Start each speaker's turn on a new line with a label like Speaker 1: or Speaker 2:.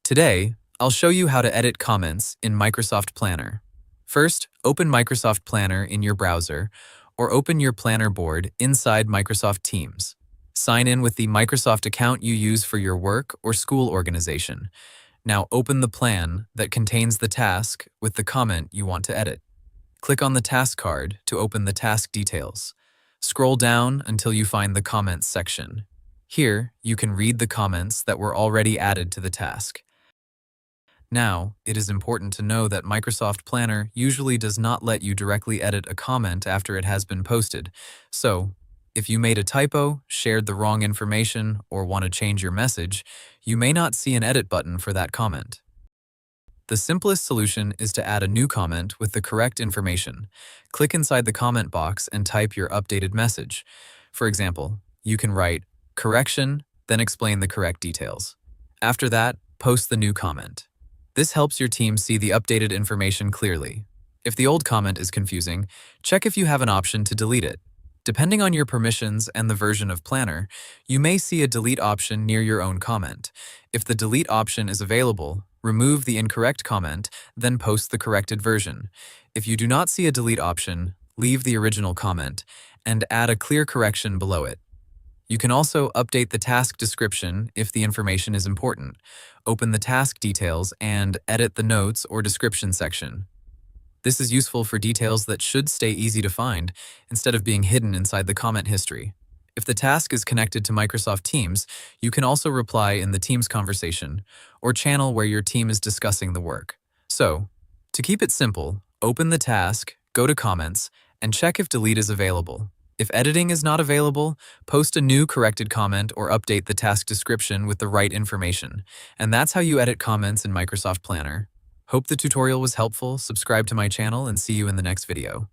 Speaker 1: Today, I'll show you how to edit comments in Microsoft Planner. First, open Microsoft Planner in your browser, or open your Planner board inside Microsoft Teams. Sign in with the Microsoft account you use for your work or school organization. Now open the plan that contains the task with the comment you want to edit. Click on the task card to open the task details. Scroll down until you find the comments section. Here, you can read the comments that were already added to the task. Now, it is important to know that Microsoft Planner usually does not let you directly edit a comment after it has been posted. So, if you made a typo, shared the wrong information, or want to change your message, you may not see an edit button for that comment. The simplest solution is to add a new comment with the correct information. Click inside the comment box and type your updated message. For example, you can write, "Correction," then explain the correct details. After that, post the new comment. This helps your team see the updated information clearly. If the old comment is confusing, check if you have an option to delete it. Depending on your permissions and the version of Planner, you may see a delete option near your own comment. If the delete option is available, remove the incorrect comment, then post the corrected version. If you do not see a delete option, leave the original comment and add a clear correction below it. You can also update the task description if the information is important. Open the task details and edit the notes or description section. This is useful for details that should stay easy to find instead of being hidden inside the comment history. If the task is connected to Microsoft Teams, you can also reply in the Teams conversation or channel where your team is discussing the work. So, to keep it simple, open the task, go to comments, and check if delete is available. If editing is not available, post a new corrected comment or update the task description with the right information. And that's how you edit comments in Microsoft Planner. Hope the tutorial was helpful. Subscribe to my channel and see you in the next video.